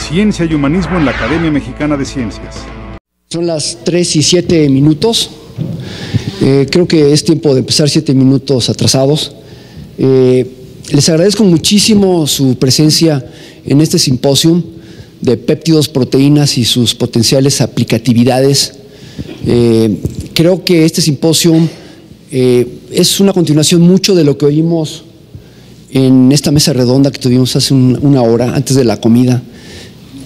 Ciencia y Humanismo en la Academia Mexicana de Ciencias. Son las 3:07. Creo que es tiempo de empezar 7 minutos atrasados. Les agradezco muchísimo su presencia en este simposio de péptidos, proteínas y sus potenciales aplicatividades. Creo que este simposio es una continuación mucho de lo que oímos en esta mesa redonda que tuvimos hace una hora antes de la comida,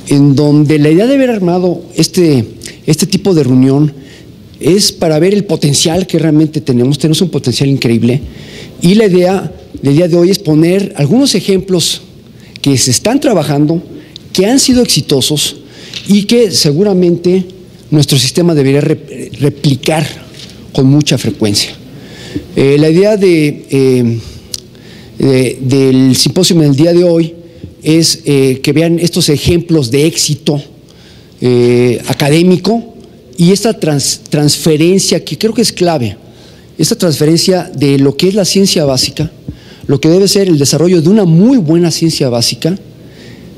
en donde la idea de haber armado este tipo de reunión es para ver el potencial que realmente tenemos un potencial increíble, y la idea del día de hoy es poner algunos ejemplos que se están trabajando, que han sido exitosos y que seguramente nuestro sistema debería replicar con mucha frecuencia. La idea del simposio del día de hoy es que vean estos ejemplos de éxito académico y esta transferencia que creo que es clave, esta transferencia de lo que es la ciencia básica, lo que debe ser el desarrollo de una muy buena ciencia básica,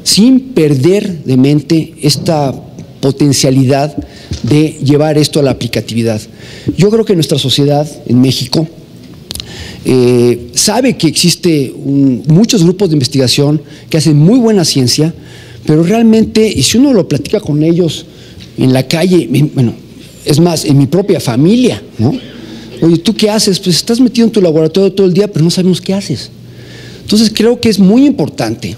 sin perder de mente esta potencialidad de llevar esto a la aplicatividad. Yo creo que nuestra sociedad en México sabe que existe muchos grupos de investigación que hacen muy buena ciencia, pero realmente, y si uno lo platica con ellos en la calle, bueno, es más, en mi propia familia, ¿no? Oye, ¿tú qué haces? Pues estás metido en tu laboratorio todo el día, pero no sabemos qué haces. Entonces creo que es muy importante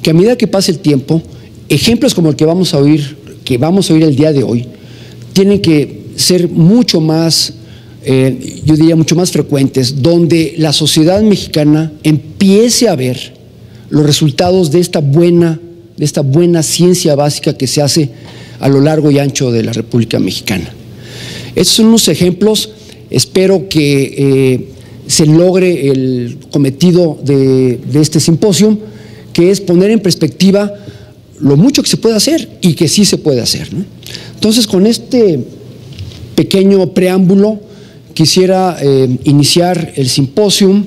que a medida que pase el tiempo, ejemplos como el que vamos a oír el día de hoy, tienen que ser mucho más, yo diría mucho más frecuentes, donde la sociedad mexicana empiece a ver los resultados de esta buena ciencia básica que se hace a lo largo y ancho de la República Mexicana. Estos son unos ejemplos. Espero que se logre el cometido de este simposio, que es poner en perspectiva lo mucho que se puede hacer y que sí se puede hacer, ¿no? Entonces, con este pequeño preámbulo, quisiera iniciar el simposio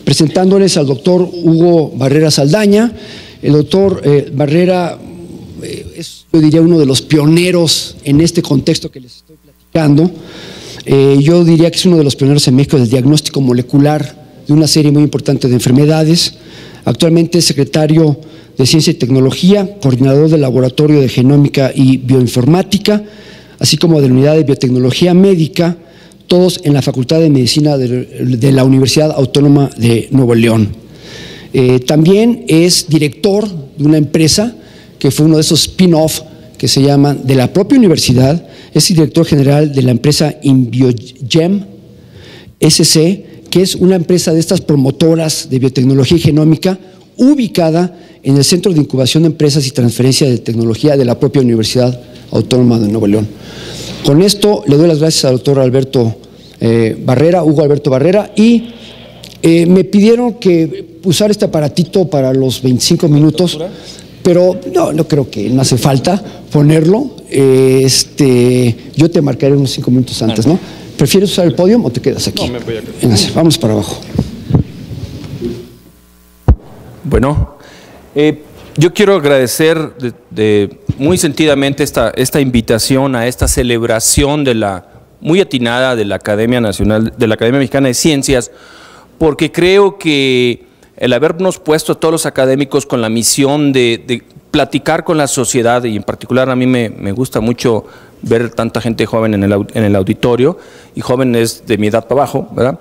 presentándoles al doctor Hugo Barrera Saldaña. El doctor Barrera es, yo diría, uno de los pioneros en este contexto que les estoy platicando. Yo diría que es uno de los pioneros en México del diagnóstico molecular de una serie muy importante de enfermedades. Actualmente es secretario de Ciencia y Tecnología, coordinador del Laboratorio de Genómica y Bioinformática, así como de la Unidad de Biotecnología Médica, todos en la Facultad de Medicina de la Universidad Autónoma de Nuevo León. También es director de una empresa que fue uno de esos spin-off que se llaman de la propia universidad. Es director general de la empresa InBioGem SC, que es una empresa de estas promotoras de biotecnología y genómica ubicada en el Centro de Incubación de Empresas y Transferencia de Tecnología de la propia Universidad Autónoma de Nuevo León. Con esto le doy las gracias al doctor Hugo Alberto Barrera, y me pidieron que usara este aparatito para los 25 minutos, pero no creo que no hace falta ponerlo. Yo te marcaré unos 5 minutos antes, ¿no? ¿Prefieres usar el podio o te quedas aquí? No, me voy a quedar. Vamos para abajo. Bueno, yo quiero agradecer muy sentidamente esta invitación a esta celebración muy atinada de la Academia Mexicana de Ciencias, porque creo que el habernos puesto a todos los académicos con la misión de platicar con la sociedad, y en particular a mí me gusta mucho ver tanta gente joven en el auditorio, y jóvenes de mi edad para abajo, ¿verdad?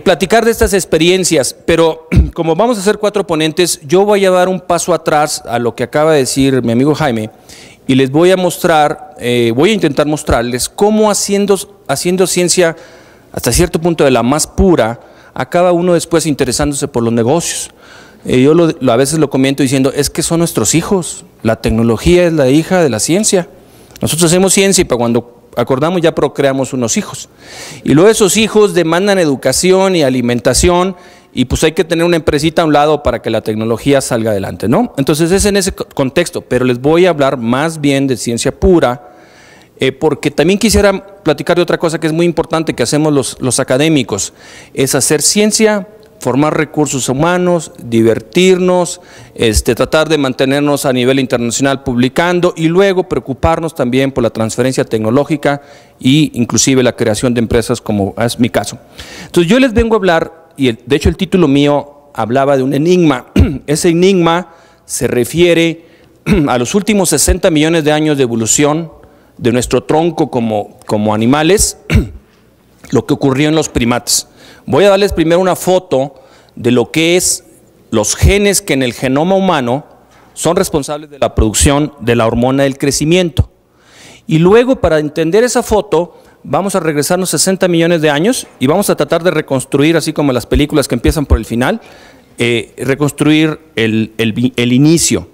Platicar de estas experiencias, pero como vamos a ser 4 ponentes, yo voy a dar un paso atrás a lo que acaba de decir mi amigo Jaime, y les voy a mostrar, voy a intentar mostrarles cómo haciendo ciencia hasta cierto punto de la más pura, acaba uno después interesándose por los negocios. Yo a veces lo comento diciendo, es que son nuestros hijos, la tecnología es la hija de la ciencia. Nosotros hacemos ciencia y para cuando acordamos ya procreamos unos hijos. Y luego esos hijos demandan educación y alimentación, y pues hay que tener una empresita a un lado para que la tecnología salga adelante, ¿no? Entonces es en ese contexto, pero les voy a hablar más bien de ciencia pura, porque también quisiera platicar de otra cosa que es muy importante que hacemos los académicos, es hacer ciencia formar recursos humanos, divertirnos, tratar de mantenernos a nivel internacional publicando y luego preocuparnos también por la transferencia tecnológica e inclusive la creación de empresas como es mi caso. Entonces yo les vengo a hablar, y de hecho el título mío hablaba de un enigma. Ese enigma se refiere a los últimos 60 millones de años de evolución de nuestro tronco como animales, lo que ocurrió en los primates. Voy a darles primero una foto de lo que es los genes que en el genoma humano son responsables de la producción de la hormona del crecimiento. Y luego, para entender esa foto, vamos a regresarnos 60 millones de años y vamos a tratar de reconstruir, así como las películas que empiezan por el final, reconstruir el inicio.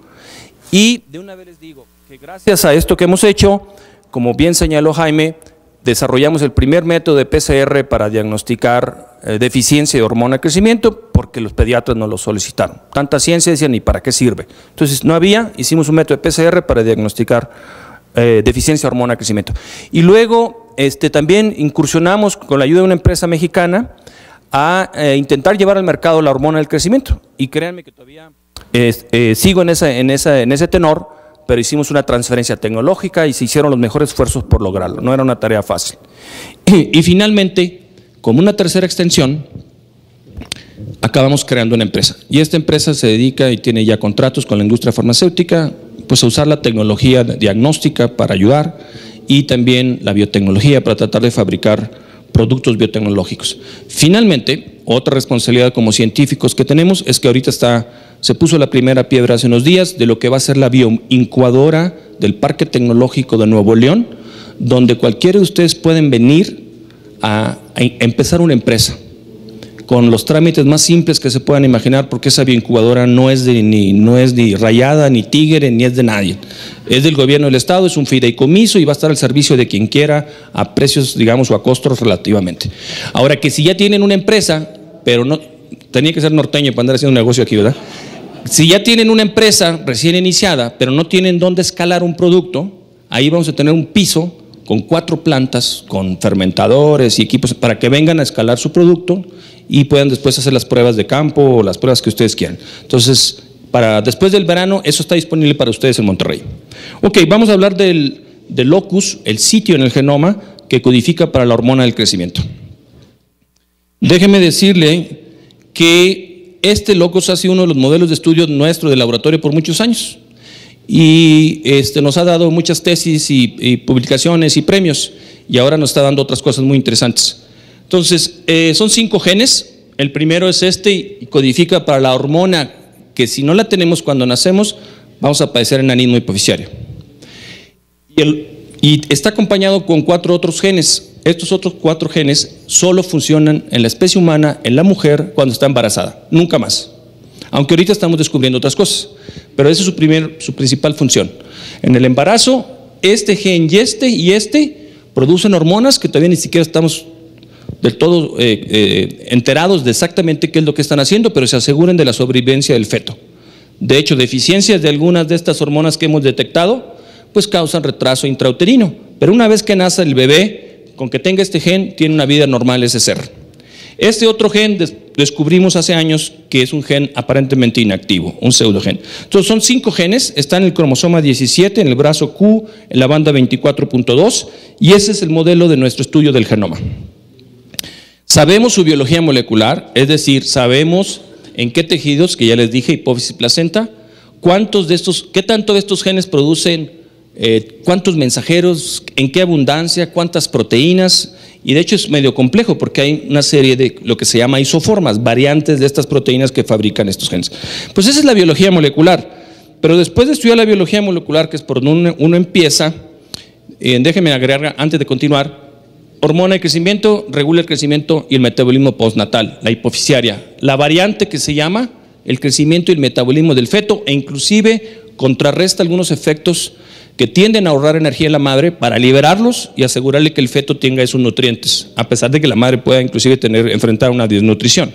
Y de una vez les digo que gracias a esto que hemos hecho, como bien señaló Jaime, desarrollamos el primer método de PCR para diagnosticar deficiencia de hormona de crecimiento porque los pediatras nos lo solicitaron. Tanta ciencia decían, ¿y para qué sirve? Entonces no había, hicimos un método de PCR para diagnosticar deficiencia de hormona de crecimiento. Y luego también incursionamos con la ayuda de una empresa mexicana a intentar llevar al mercado la hormona del crecimiento. Y créanme que todavía sigo en ese tenor, pero hicimos una transferencia tecnológica y se hicieron los mejores esfuerzos por lograrlo. No era una tarea fácil. Y finalmente, como una tercera extensión, acabamos creando una empresa. Y esta empresa se dedica y tiene ya contratos con la industria farmacéutica, pues a usar la tecnología diagnóstica para ayudar y también la biotecnología para tratar de fabricar productos biotecnológicos. Finalmente, otra responsabilidad como científicos que tenemos es que ahorita se puso la primera piedra hace unos días de lo que va a ser la bioincubadora del Parque Tecnológico de Nuevo León, donde cualquiera de ustedes pueden venir a empezar una empresa con los trámites más simples que se puedan imaginar, porque esa bioincubadora no es ni Rayada, ni Tigre, ni es de nadie. Es del gobierno del estado, es un fideicomiso y va a estar al servicio de quien quiera a precios, digamos, o a costos relativamente. Ahora, que si ya tienen una empresa, pero no, tenía que ser norteño para andar haciendo un negocio aquí, ¿verdad? Si ya tienen una empresa recién iniciada, pero no tienen dónde escalar un producto, ahí vamos a tener un piso con 4 plantas, con fermentadores y equipos para que vengan a escalar su producto y puedan después hacer las pruebas de campo o las pruebas que ustedes quieran. Entonces, después del verano, eso está disponible para ustedes en Monterrey. Ok, vamos a hablar del locus, el sitio en el genoma que codifica para la hormona del crecimiento. Déjeme decirle que este locus ha sido uno de los modelos de estudio nuestro de laboratorio por muchos años y nos ha dado muchas tesis y publicaciones y premios, y ahora nos está dando otras cosas muy interesantes. Entonces, son 5 genes. El primero es y codifica para la hormona que si no la tenemos cuando nacemos, vamos a padecer enanismo hipoficiario. Y está acompañado con 4 otros genes. Estos otros 4 genes solo funcionan en la especie humana, en la mujer, cuando está embarazada, nunca más. Aunque ahorita estamos descubriendo otras cosas, pero esa es su principal función. En el embarazo, este gen y este producen hormonas que todavía ni siquiera estamos del todo enterados de exactamente qué es lo que están haciendo, pero se aseguran de la sobrevivencia del feto. De hecho, deficiencias de algunas de estas hormonas que hemos detectado, pues causan retraso intrauterino. Pero una vez que nace el bebé, con que tenga este gen, tiene una vida normal ese ser. Este otro gen descubrimos hace años que es un gen aparentemente inactivo, un pseudogen. Entonces son 5 genes, está en el cromosoma 17, en el brazo Q, en la banda 24.2, y ese es el modelo de nuestro estudio del genoma. Sabemos su biología molecular, es decir, sabemos en qué tejidos, que ya les dije, hipófisis y placenta, qué tanto de estos genes producen, cuántos mensajeros, en qué abundancia, cuántas proteínas, y de hecho es medio complejo porque hay una serie de lo que se llama isoformas, variantes de estas proteínas que fabrican estos genes. Pues esa es la biología molecular, pero después de estudiar la biología molecular, que es por donde uno empieza, déjenme agregar antes de continuar, hormona de crecimiento regula el crecimiento y el metabolismo postnatal, la hipofisiaria, la variante que se llama el crecimiento y el metabolismo del feto, e inclusive contrarresta algunos efectos que tienden a ahorrar energía en la madre para liberarlos y asegurarle que el feto tenga esos nutrientes, a pesar de que la madre pueda inclusive enfrentar una desnutrición.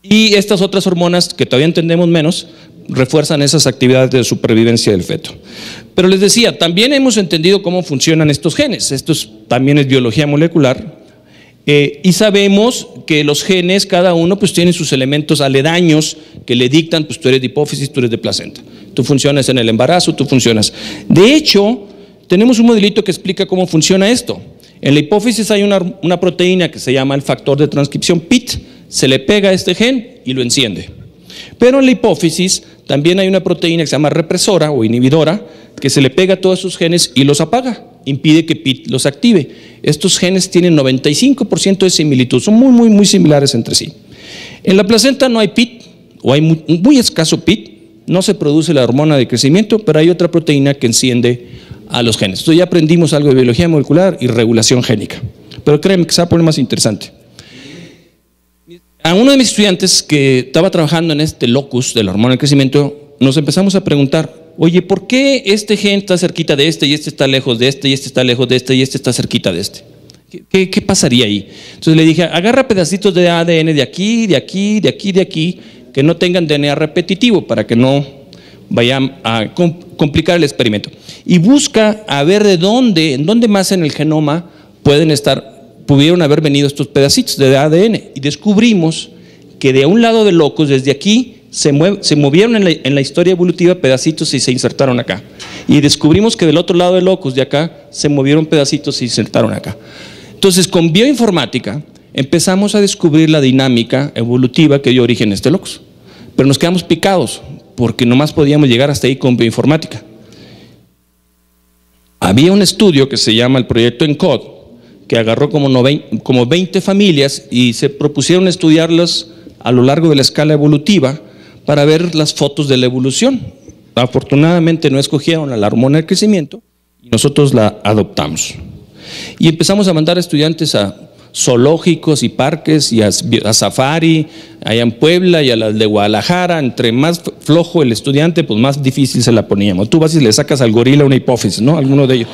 Y estas otras hormonas, que todavía entendemos menos, refuerzan esas actividades de supervivencia del feto. Pero les decía, también hemos entendido cómo funcionan estos genes. Esto también es biología molecular. Y sabemos que los genes, cada uno, pues tienen sus elementos aledaños que le dictan, pues tú eres de hipófisis, tú eres de placenta. Tú funcionas en el embarazo, tú funcionas. De hecho, tenemos un modelito que explica cómo funciona esto. En la hipófisis hay una proteína que se llama el factor de transcripción PIT, se le pega a este gen y lo enciende. Pero en la hipófisis también hay una proteína que se llama represora o inhibidora, que se le pega a todos esos genes y los apaga, impide que PIT los active. Estos genes tienen 95% de similitud, son muy similares entre sí. En la placenta no hay PIT, o hay muy escaso PIT, no se produce la hormona de crecimiento, pero hay otra proteína que enciende a los genes. Entonces ya aprendimos algo de biología molecular y regulación génica. Pero créanme que se va a poner más interesante. A uno de mis estudiantes que estaba trabajando en este locus de la hormona de crecimiento, nos empezamos a preguntar, oye, ¿por qué este gen está cerquita de este y este está lejos de este y este está lejos de este y este está cerquita de este? ¿Qué pasaría ahí? Entonces le dije, agarra pedacitos de ADN de aquí, de aquí, de aquí, de aquí, que no tengan DNA repetitivo para que no vayan a complicar el experimento. Y busca a ver en dónde más en el genoma pudieron haber venido estos pedacitos de ADN. Y descubrimos que de un lado del locus, desde aquí, se movieron en la historia evolutiva pedacitos y se insertaron acá. Y descubrimos que del otro lado del locus, de acá, se movieron pedacitos y se insertaron acá. Entonces, con bioinformática, empezamos a descubrir la dinámica evolutiva que dio origen a este locus. Pero nos quedamos picados, porque nomás podíamos llegar hasta ahí con bioinformática. Había un estudio que se llama el proyecto ENCODE, que agarró como 20 familias y se propusieron estudiarlas a lo largo de la escala evolutiva para ver las fotos de la evolución. Afortunadamente no escogieron a la hormona del crecimiento y nosotros la adoptamos. Y empezamos a mandar a estudiantes a zoológicos y parques y a safari, allá en Puebla y a las de Guadalajara. Entre más flojo el estudiante, pues más difícil se la poníamos. Tú vas y le sacas al gorila una hipófisis, ¿no? Alguno de ellos.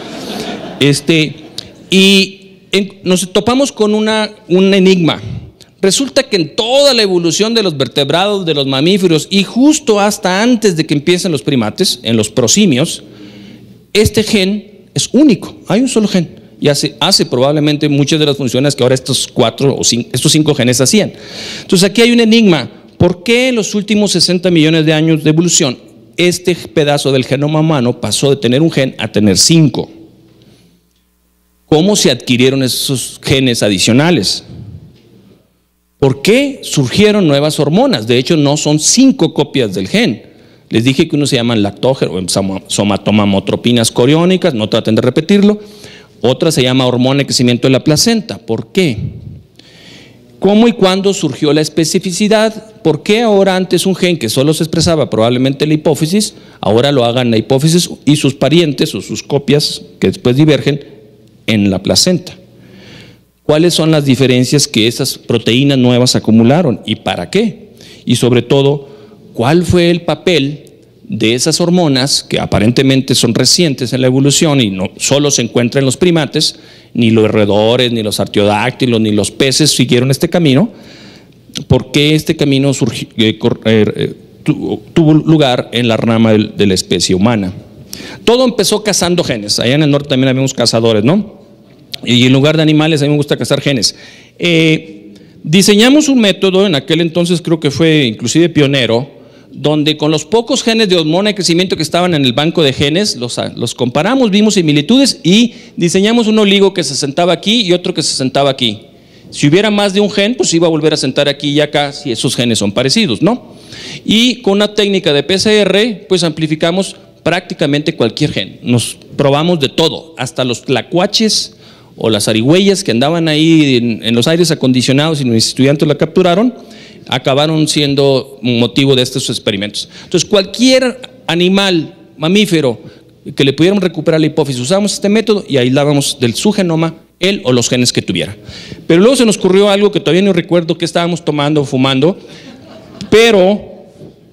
Nos topamos con un enigma. Resulta que en toda la evolución de los vertebrados, de los mamíferos y justo hasta antes de que empiecen los primates, en los prosimios, este gen es único, hay un solo gen y hace probablemente muchas de las funciones que ahora estos 5 genes hacían. Entonces aquí hay un enigma. ¿Por qué en los últimos 60 millones de años de evolución este pedazo del genoma humano pasó de tener un gen a tener 5? ¿Cómo se adquirieron esos genes adicionales? ¿Por qué surgieron nuevas hormonas? De hecho, no son 5 copias del gen. Les dije que uno se llaman lactógenos, somatomamotropinas coriónicas, no traten de repetirlo. Otra se llama hormona de crecimiento de la placenta. ¿Por qué? ¿Cómo y cuándo surgió la especificidad? ¿Por qué ahora antes un gen que solo se expresaba probablemente en la hipófisis, ahora lo hagan en la hipófisis y sus parientes o sus copias que después divergen en la placenta? ¿Cuáles son las diferencias que esas proteínas nuevas acumularon y para qué? Y sobre todo, ¿cuál fue el papel de esas hormonas que aparentemente son recientes en la evolución y no solo se encuentran en los primates? Ni los roedores, ni los artiodáctilos, ni los peces siguieron este camino. ¿Por qué este camino tuvo lugar en la rama de la especie humana? Todo empezó cazando genes. Allá en el norte también habíamos cazadores, ¿no? Y en lugar de animales, a mí me gusta cazar genes. Diseñamos un método, en aquel entonces creo que fue inclusive pionero, donde con los pocos genes de hormona de crecimiento que estaban en el banco de genes, los comparamos, vimos similitudes y diseñamos un oligo que se sentaba aquí y otro que se sentaba aquí. Si hubiera más de un gen, pues iba a volver a sentar aquí y acá si esos genes son parecidos, ¿no? Y con una técnica de PCR, pues amplificamos prácticamente cualquier gen. Nos probamos de todo, hasta los tlacuaches o las zarigüeyas que andaban ahí en los aires acondicionados y mis estudiantes la capturaron, acabaron siendo motivo de estos experimentos. Entonces, cualquier animal, mamífero, que le pudiéramos recuperar la hipófisis, usábamos este método y aislábamos de su genoma él o los genes que tuviera. Pero luego se nos ocurrió algo que todavía no recuerdo qué estábamos tomando o fumando, pero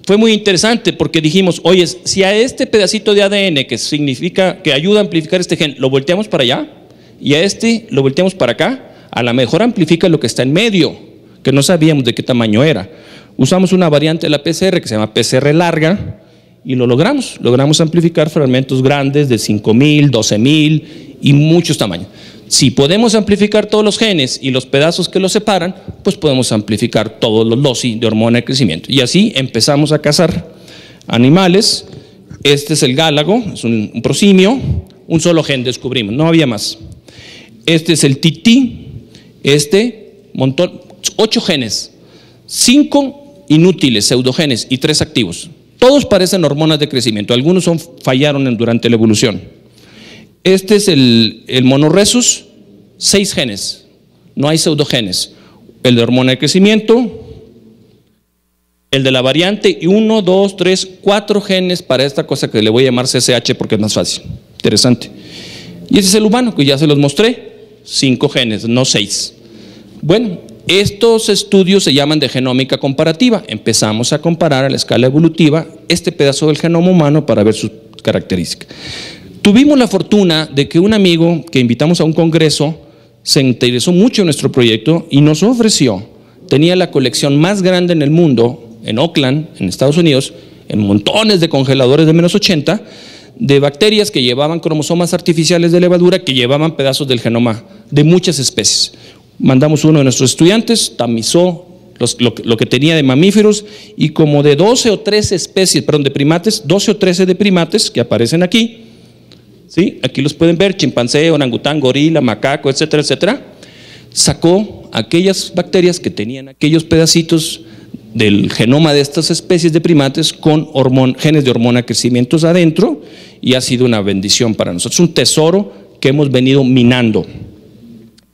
fue muy interesante porque dijimos, oye, si a este pedacito de ADN que significa, que ayuda a amplificar este gen, lo volteamos para allá y a este lo volteamos para acá, a lo mejor amplifica lo que está en medio, que no sabíamos de qué tamaño era. Usamos una variante de la PCR que se llama PCR larga y lo logramos amplificar fragmentos grandes de 5,000, 12,000 y muchos tamaños. Si podemos amplificar todos los genes y los pedazos que los separan, pues podemos amplificar todos los loci de hormona de crecimiento. Y así empezamos a cazar animales. Este es el gálago, es un prosimio, un solo gen descubrimos, no había más. Este es el tití, montón, 8 genes, 5 inútiles, pseudogenes y 3 activos. Todos parecen hormonas de crecimiento, algunos fallaron durante la evolución. Este es el monorhesus, 6 genes, no hay pseudogenes. El de hormona de crecimiento, el de la variante y 1, 2, 3, 4 genes para esta cosa que le voy a llamar CSH porque es más fácil. Interesante. Y ese es el humano, que ya se los mostré, 5 genes, no 6. Bueno, estos estudios se llaman de genómica comparativa. Empezamos a comparar a la escala evolutiva este pedazo del genoma humano para ver sus características. Tuvimos la fortuna de que un amigo que invitamos a un congreso se interesó mucho en nuestro proyecto y nos ofreció, tenía la colección más grande en el mundo, en Oakland, en Estados Unidos, en montones de congeladores de menos 80, de bacterias que llevaban cromosomas artificiales de levadura que llevaban pedazos del genoma de muchas especies. Mandamos uno de nuestros estudiantes, tamizó lo que tenía de mamíferos y como de 12 o 13 especies, perdón, de primates, 12 o 13 de primates que aparecen aquí, ¿sí? Aquí los pueden ver, chimpancé, orangután, gorila, macaco, etcétera, etcétera. Sacó aquellas bacterias que tenían aquellos pedacitos del genoma de estas especies de primates con genes de hormona de crecimiento adentro y ha sido una bendición para nosotros, un tesoro que hemos venido minando.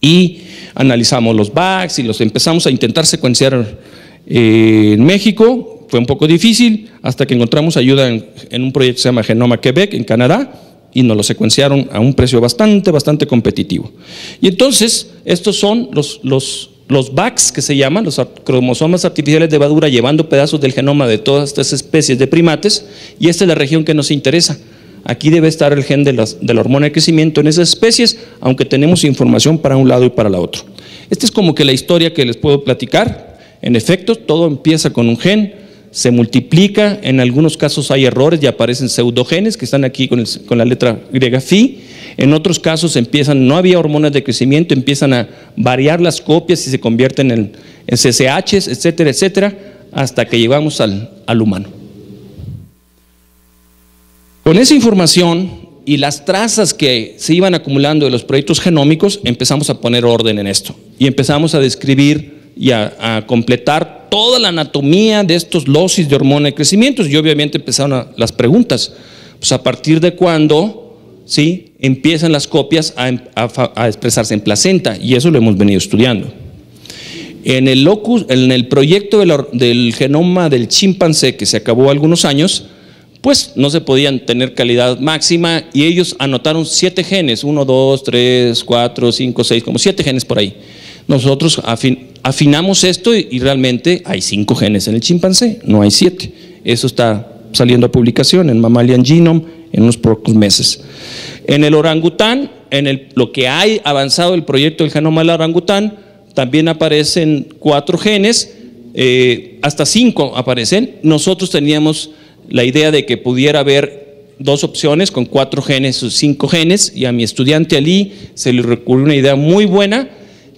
Y analizamos los BACs y los empezamos a intentar secuenciar en México. Fue un poco difícil hasta que encontramos ayuda en un proyecto que se llama Genoma Quebec en Canadá y nos lo secuenciaron a un precio bastante competitivo. Y entonces estos son los BACs que se llaman, los cromosomas artificiales de levadura llevando pedazos del genoma de todas estas especies de primates y esta es la región que nos interesa. Aquí debe estar el gen de la hormona de crecimiento en esas especies, aunque tenemos información para un lado y para la otro. Esta es como que la historia que les puedo platicar. En efecto, todo empieza con un gen, se multiplica, en algunos casos hay errores y aparecen pseudogenes que están aquí con la letra griega phi. En otros casos no había hormonas de crecimiento, empiezan a variar las copias y se convierten en CCHs, etcétera, etcétera, hasta que llegamos al humano. Con esa información y las trazas que se iban acumulando de los proyectos genómicos, empezamos a poner orden en esto y empezamos a describir y a completar toda la anatomía de estos locis de hormona de crecimiento y obviamente empezaron las preguntas, pues a partir de cuándo, ¿sí?, empiezan las copias a expresarse en placenta y eso lo hemos venido estudiando. En el proyecto del genoma del chimpancé que se acabó algunos años, pues no se podían tener calidad máxima y ellos anotaron 7 genes, 1, 2, 3, 4, 5, 6, como 7 genes por ahí. Nosotros afinamos esto y realmente hay 5 genes en el chimpancé, no hay 7. Eso está saliendo a publicación en Mammalian Genome en unos pocos meses. En el orangután, lo que hay avanzado el proyecto del genoma del orangután, también aparecen 4 genes, hasta 5 aparecen. Nosotros teníamos la idea de que pudiera haber 2 opciones con 4 genes o 5 genes y a mi estudiante Ali se le ocurrió una idea muy buena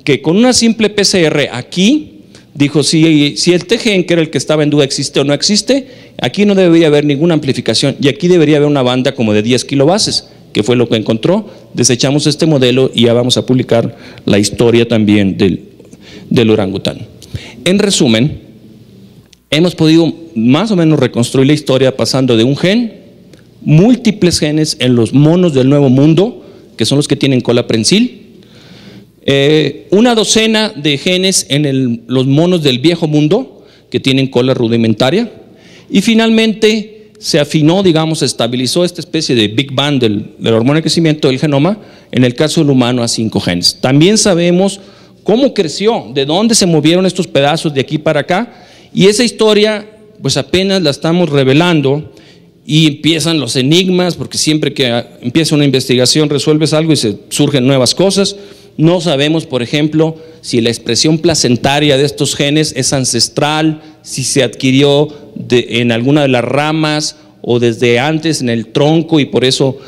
que con una simple PCR aquí dijo si este gen que era el que estaba en duda existe o no existe, aquí no debería haber ninguna amplificación y aquí debería haber una banda como de 10 kilobases, que fue lo que encontró. Desechamos este modelo y ya vamos a publicar la historia también del orangután. En resumen, hemos podido más o menos reconstruir la historia pasando de un gen, múltiples genes en los monos del Nuevo Mundo, que son los que tienen cola prensil, una docena de genes en los monos del Viejo Mundo, que tienen cola rudimentaria, y finalmente se afinó, digamos, se estabilizó esta especie de Big Bang de la hormona de crecimiento del genoma, en el caso del humano a 5 genes. También sabemos cómo creció, de dónde se movieron estos pedazos de aquí para acá, y esa historia pues apenas la estamos revelando y empiezan los enigmas, porque siempre que empieza una investigación resuelves algo y se surgen nuevas cosas. No sabemos, por ejemplo, si la expresión placentaria de estos genes es ancestral, si se adquirió en alguna de las ramas o desde antes en el tronco, y por eso,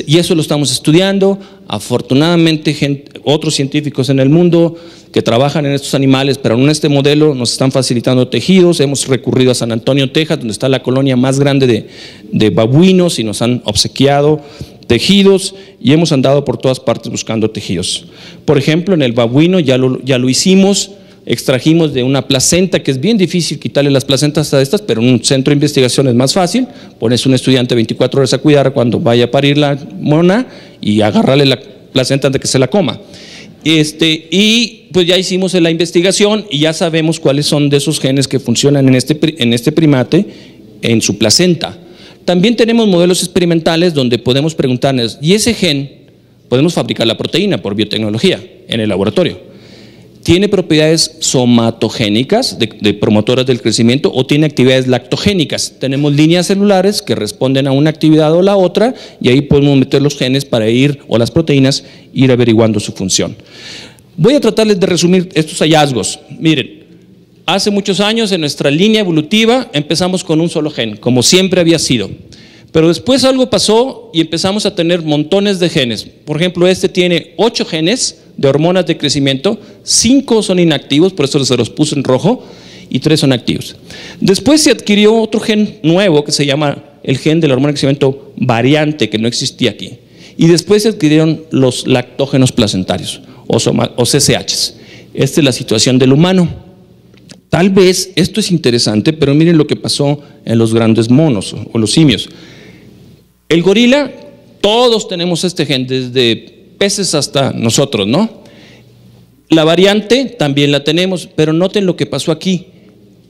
y eso lo estamos estudiando. Afortunadamente otros científicos en el mundo que trabajan en estos animales, pero en este modelo nos están facilitando tejidos. Hemos recurrido a San Antonio, Texas, donde está la colonia más grande de babuinos, y nos han obsequiado tejidos, y hemos andado por todas partes buscando tejidos. Por ejemplo, en el babuino ya lo hicimos. Extrajimos de una placenta, que es bien difícil quitarle las placentas a estas, pero en un centro de investigación es más fácil. Pones un estudiante 24 horas a cuidar cuando vaya a parir la mona y agarrarle la placenta antes de que se la coma. Y pues ya hicimos la investigación y ya sabemos cuáles son de esos genes que funcionan en este primate en su placenta. También tenemos modelos experimentales donde podemos preguntarnos, ¿y ese gen podemos fabricar la proteína por biotecnología en el laboratorio? ¿Tiene propiedades somatogénicas, de promotoras del crecimiento, o tiene actividades lactogénicas? Tenemos líneas celulares que responden a una actividad o la otra, y ahí podemos meter los genes para ir, o las proteínas, ir averiguando su función. Voy a tratarles de resumir estos hallazgos. Miren, hace muchos años en nuestra línea evolutiva empezamos con un solo gen, como siempre había sido. Pero después algo pasó y empezamos a tener montones de genes. Por ejemplo, este tiene 8 genes de hormonas de crecimiento, 5 son inactivos, por eso se los puse en rojo, y 3 son activos. Después se adquirió otro gen nuevo que se llama el gen de la hormona de crecimiento variante, que no existía aquí. Y después se adquirieron los lactógenos placentarios, o CCHs. Esta es la situación del humano. Tal vez esto es interesante, pero miren lo que pasó en los grandes monos o los simios. El gorila, todos tenemos este gen, desde peces hasta nosotros, ¿no? La variante también la tenemos, pero noten lo que pasó aquí.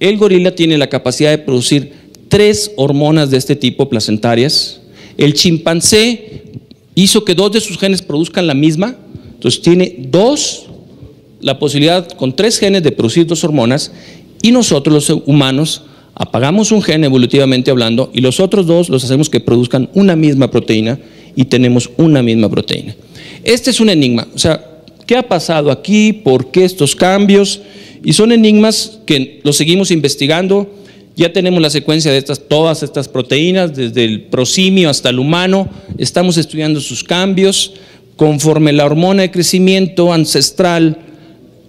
El gorila tiene la capacidad de producir 3 hormonas de este tipo placentarias. El chimpancé hizo que 2 de sus genes produzcan la misma, entonces tiene la posibilidad con 3 genes de producir 2 hormonas, y nosotros los humanos apagamos un gen evolutivamente hablando y los otros 2 los hacemos que produzcan una misma proteína y tenemos una misma proteína. Este es un enigma, o sea, ¿qué ha pasado aquí? ¿Por qué estos cambios? Y son enigmas que los seguimos investigando. Ya tenemos la secuencia de todas estas proteínas, desde el prosimio hasta el humano. Estamos estudiando sus cambios. Conforme la hormona de crecimiento ancestral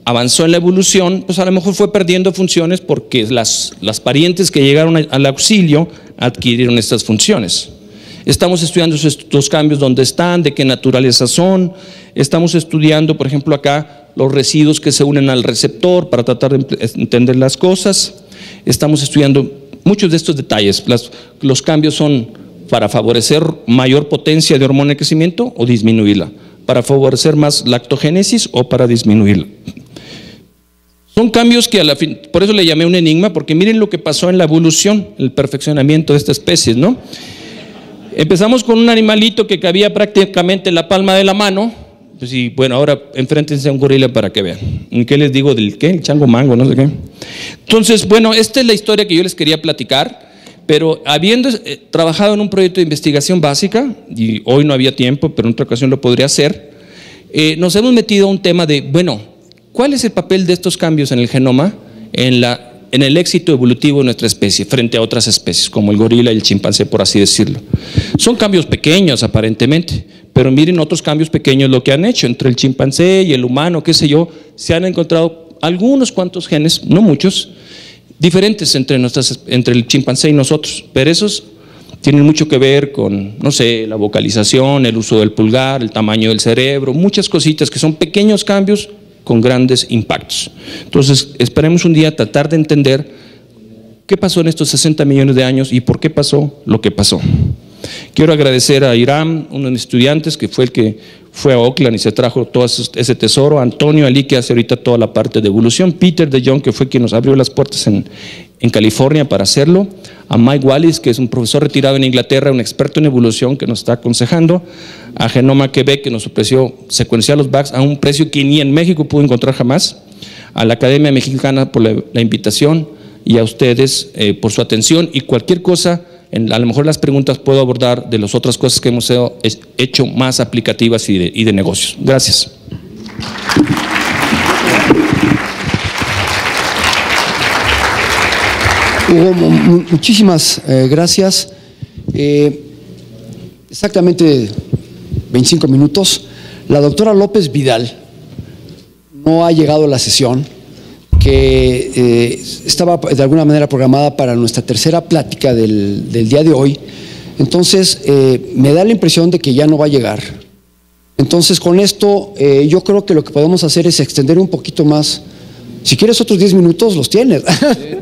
avanzó en la evolución, pues a lo mejor fue perdiendo funciones porque las parientes que llegaron al auxilio adquirieron estas funciones. Estamos estudiando estos cambios, dónde están, de qué naturaleza son. Estamos estudiando, por ejemplo, acá los residuos que se unen al receptor para tratar de entender las cosas. Estamos estudiando muchos de estos detalles. Los cambios son para favorecer mayor potencia de hormona de crecimiento o disminuirla, para favorecer más lactogénesis o para disminuirla. Son cambios que por eso le llamé un enigma, porque miren lo que pasó en la evolución, el perfeccionamiento de esta especie, ¿no? Empezamos con un animalito que cabía prácticamente en la palma de la mano, pues y bueno, ahora enfréntense a un gorila para que vean. ¿Y qué les digo del qué? El chango mango, no sé qué. Entonces, bueno, esta es la historia que yo les quería platicar, pero habiendo trabajado en un proyecto de investigación básica, y hoy no había tiempo, pero en otra ocasión lo podría hacer, nos hemos metido a un tema de, bueno, ¿cuál es el papel de estos cambios en el genoma en el éxito evolutivo de nuestra especie frente a otras especies, como el gorila y el chimpancé, por así decirlo? Son cambios pequeños aparentemente, pero miren otros cambios pequeños lo que han hecho entre el chimpancé y el humano, qué sé yo. Se han encontrado algunos cuantos genes, no muchos, diferentes entre el chimpancé y nosotros, pero esos tienen mucho que ver con, no sé, la vocalización, el uso del pulgar, el tamaño del cerebro, muchas cositas que son pequeños cambios con grandes impactos. Entonces, esperemos un día tratar de entender qué pasó en estos 60 millones de años y por qué pasó lo que pasó. Quiero agradecer a Iram, uno de mis estudiantes, que fue el que fue a Oakland y se trajo todo ese tesoro, a Antonio Ali, que hace ahorita toda la parte de evolución, Peter de Jong, que fue quien nos abrió las puertas en California para hacerlo, a Mike Wallis, que es un profesor retirado en Inglaterra, un experto en evolución que nos está aconsejando, a Genoma Quebec, que nos ofreció secuenciar los bugs a un precio que ni en México pudo encontrar jamás, a la Academia Mexicana por la invitación y a ustedes por su atención, y cualquier cosa, a lo mejor las preguntas puedo abordar de las otras cosas que hemos hecho más aplicativas y de negocios. Gracias. Hugo, muchísimas gracias. Exactamente 25 minutos. La doctora López Vidal no ha llegado a la sesión, que estaba de alguna manera programada para nuestra tercera plática del día de hoy. Entonces, me da la impresión de que ya no va a llegar. Entonces, con esto, yo creo que lo que podemos hacer es extender un poquito más. Si quieres otros 10 minutos, los tienes.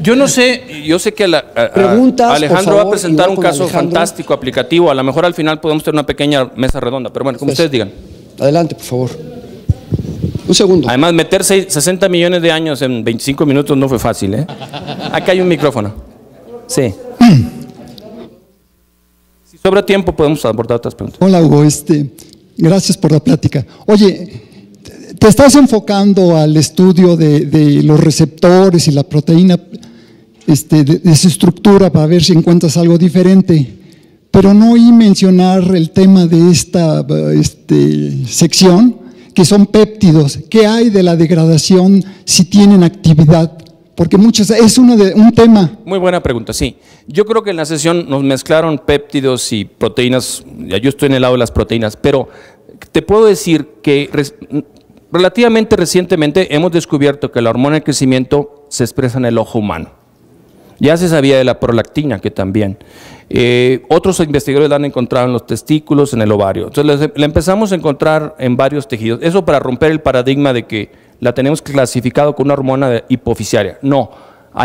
Yo no sé, yo sé que Preguntas, Alejandro por favor, va a presentar un con caso Alejandro. fantástico, aplicativo. A lo mejor al final podemos tener una pequeña mesa redonda, pero bueno, como ustedes digan. Adelante, por favor. Un segundo. Además, meter 60 millones de años en 25 minutos no fue fácil, ¿eh? Acá hay un micrófono. Sí. Si sobra tiempo, podemos abordar otras preguntas. Hola, Hugo. Gracias por la plática. Oye, te estás enfocando al estudio de los receptores y la proteína, de su estructura para ver si encuentras algo diferente, pero no oí mencionar el tema de esta sección, que son péptidos. ¿Qué hay de la degradación si tienen actividad? Porque es un tema. Muy buena pregunta, sí. Yo creo que en la sesión nos mezclaron péptidos y proteínas. Ya yo estoy en el lado de las proteínas, pero te puedo decir que relativamente recientemente hemos descubierto que la hormona de crecimiento se expresa en el ojo humano. Ya se sabía de la prolactina, que también. Otros investigadores la han encontrado en los testículos, en el ovario. Entonces la empezamos a encontrar en varios tejidos. Eso para romper el paradigma de que la tenemos clasificado con una hormona hipoficiaria. No,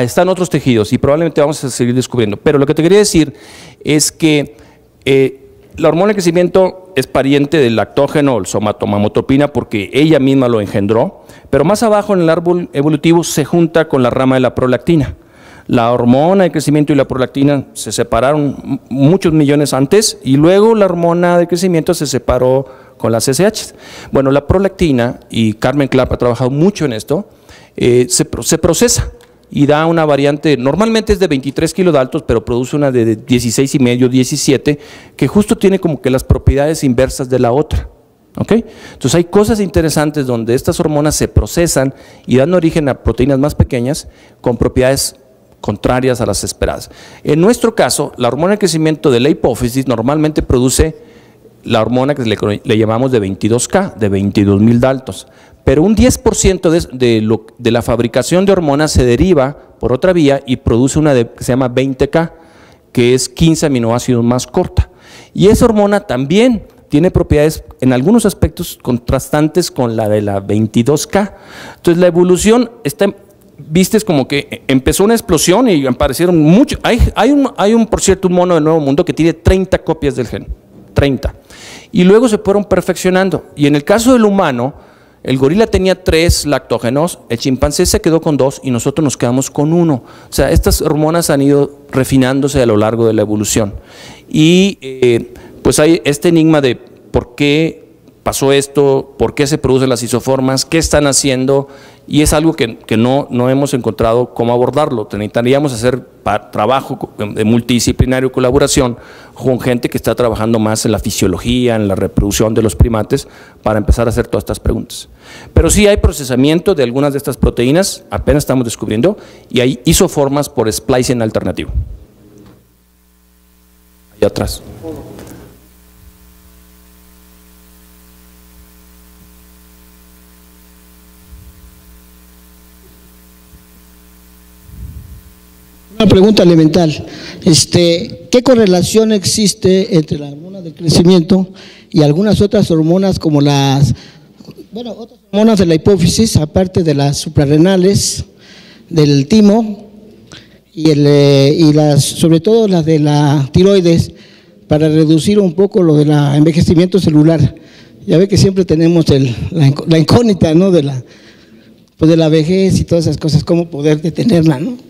está en otros tejidos y probablemente vamos a seguir descubriendo. Pero lo que te quería decir es que la hormona de crecimiento es pariente del lactógeno, el somatomamotropina, porque ella misma lo engendró, pero más abajo en el árbol evolutivo se junta con la rama de la prolactina. La hormona de crecimiento y la prolactina se separaron muchos millones antes y luego la hormona de crecimiento se separó con las SH. Bueno, la prolactina, y Carmen Clapp ha trabajado mucho en esto, se procesa y da una variante, normalmente es de 23 kilodaltos, pero produce una de 16 y medio, 17, que justo tiene como que las propiedades inversas de la otra. ¿Okay? Entonces hay cosas interesantes donde estas hormonas se procesan y dan origen a proteínas más pequeñas con propiedades contrarias a las esperadas. En nuestro caso, la hormona de crecimiento de la hipófisis normalmente produce la hormona que le llamamos de 22K, de 22.000 daltos, pero un 10% de la fabricación de hormonas se deriva por otra vía y produce una que se llama 20K, que es 15 aminoácidos más corta. Y esa hormona también tiene propiedades en algunos aspectos contrastantes con la de la 22K. Entonces la evolución está... Viste, como que empezó una explosión y aparecieron muchos. Por cierto, un mono del Nuevo Mundo que tiene 30 copias del gen, 30. Y luego se fueron perfeccionando. Y en el caso del humano, el gorila tenía 3 lactógenos, el chimpancé se quedó con 2 y nosotros nos quedamos con 1. O sea, estas hormonas han ido refinándose a lo largo de la evolución. Y pues hay este enigma de por qué pasó esto, por qué se producen las isoformas, qué están haciendo, y es algo que no hemos encontrado cómo abordarlo. Necesitaríamos hacer trabajo de multidisciplinario, colaboración con gente que está trabajando más en la fisiología, en la reproducción de los primates, para empezar a hacer todas estas preguntas. Pero sí hay procesamiento de algunas de estas proteínas, apenas estamos descubriendo, y hay isoformas por splicing alternativo. Allá atrás. Una pregunta elemental. ¿Qué correlación existe entre la hormona del crecimiento y algunas otras hormonas como otras hormonas de la hipófisis, aparte de las suprarrenales, del timo y sobre todo las de la tiroides, para reducir un poco lo del envejecimiento celular? Ya ve que siempre tenemos la incógnita, ¿no?, de la vejez y todas esas cosas, cómo poder detenerla, ¿no?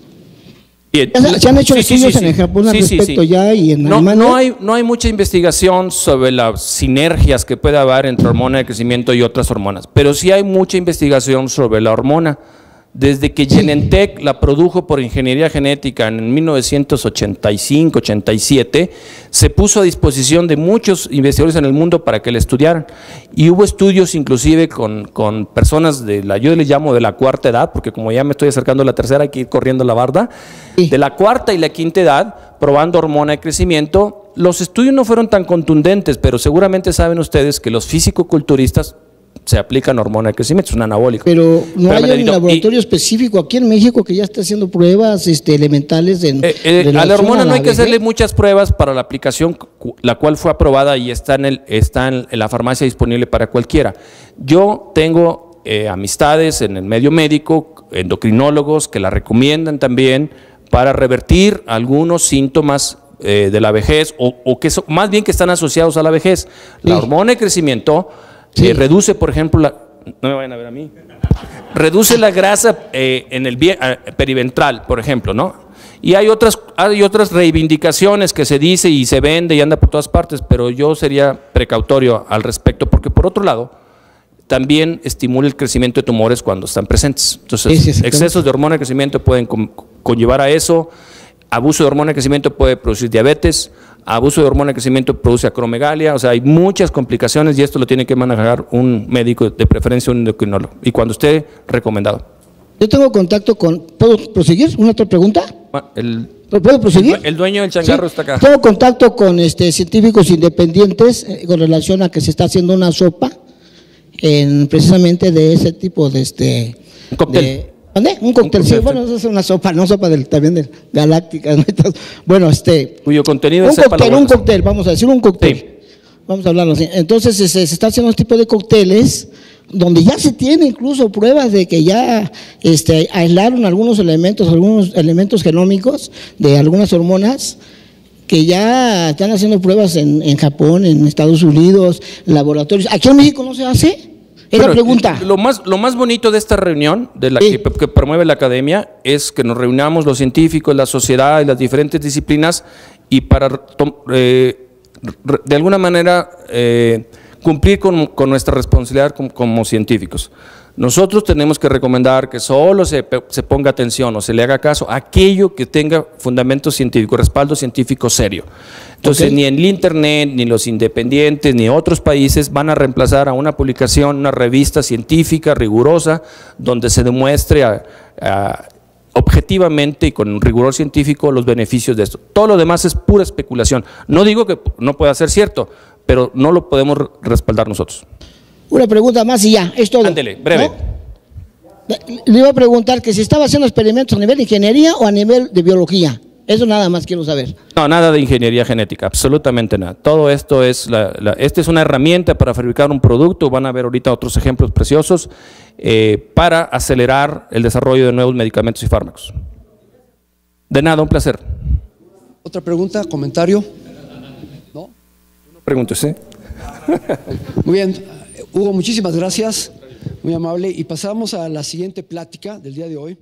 Bien. ¿Se han hecho estudios en el Japón al respecto ya y en Alemania? No hay mucha investigación sobre las sinergias que puede haber entre hormona de crecimiento y otras hormonas, pero sí hay mucha investigación sobre la hormona. Desde que Genentech la produjo por ingeniería genética en 1985-87, se puso a disposición de muchos investigadores en el mundo para que la estudiaran. Y hubo estudios inclusive con personas yo les llamo de la cuarta edad, porque como ya me estoy acercando a la tercera hay que ir corriendo la barda, de la cuarta y la quinta edad, probando hormona de crecimiento los estudios no fueron tan contundentes, pero seguramente saben ustedes que los fisicoculturistas se aplican hormona de crecimiento, es un anabólico. Pero no hay un Nenito, laboratorio específico aquí en México que ya esté haciendo pruebas elementales en a la hormona no hay que vejez. hacerle muchas pruebas para la aplicación, la cual fue aprobada y está en la farmacia disponible para cualquiera. Yo tengo amistades en el medio médico, endocrinólogos que la recomiendan también para revertir algunos síntomas de la vejez o que más bien que están asociados a la vejez. La hormona de crecimiento reduce, por ejemplo, no me vayan a ver a mí, reduce la grasa en el periventral, por ejemplo, ¿no? Y hay otras reivindicaciones que se dice y se vende y anda por todas partes, pero yo sería precautorio al respecto, porque por otro lado, también estimula el crecimiento de tumores cuando están presentes. Entonces, excesos de hormona de crecimiento pueden conllevar a eso. Abuso de hormona de crecimiento puede producir diabetes, abuso de hormona de crecimiento produce acromegalia, o sea, hay muchas complicaciones y esto lo tiene que manejar un médico, de preferencia un endocrinólogo. Y cuando esté recomendado. Yo tengo contacto con, ¿puedo proseguir? ¿Una otra pregunta? ¿Puedo proseguir? El dueño del changarro está acá. Tengo contacto con científicos independientes con relación a que se está haciendo una sopa precisamente de ese tipo de un cóctel. ¿Dónde? Un cóctel, sí, bueno, eso es una sopa, no sopa también de galáctica, ¿no? Bueno, cuyo contenido es un cóctel, vamos a decir un cóctel. Sí. Vamos a hablarlo así. Entonces se está haciendo un tipo de cócteles donde ya se tiene incluso pruebas de que ya aislaron algunos elementos genómicos de algunas hormonas que ya están haciendo pruebas en Japón, en Estados Unidos, en laboratorios. ¿Aquí en México no se hace? Es la pregunta. Lo más bonito de esta reunión, de la que promueve la academia, es que nos reunamos los científicos, la sociedad y las diferentes disciplinas y para de alguna manera cumplir con nuestra responsabilidad como científicos. Nosotros tenemos que recomendar que solo se ponga atención o se le haga caso a aquello que tenga fundamento científico, respaldo científico serio. Entonces, ni en el Internet, ni los independientes, ni otros países van a reemplazar a una publicación, una revista científica rigurosa, donde se demuestre objetivamente y con rigor científico los beneficios de esto. Todo lo demás es pura especulación. No digo que no pueda ser cierto, pero no lo podemos respaldar nosotros. Una pregunta más y ya, es todo. Ándele, breve. ¿No? Le iba a preguntar que si estaba haciendo experimentos a nivel de ingeniería o a nivel de biología. Eso nada más quiero saber. No, nada de ingeniería genética, absolutamente nada. Todo esto es, esta es una herramienta para fabricar un producto, van a ver ahorita otros ejemplos preciosos, para acelerar el desarrollo de nuevos medicamentos y fármacos. De nada, un placer. ¿Otra pregunta, comentario? ¿No? No preguntes, ¿sí? Muy bien. Hugo, muchísimas gracias, muy amable. Y pasamos a la siguiente plática del día de hoy.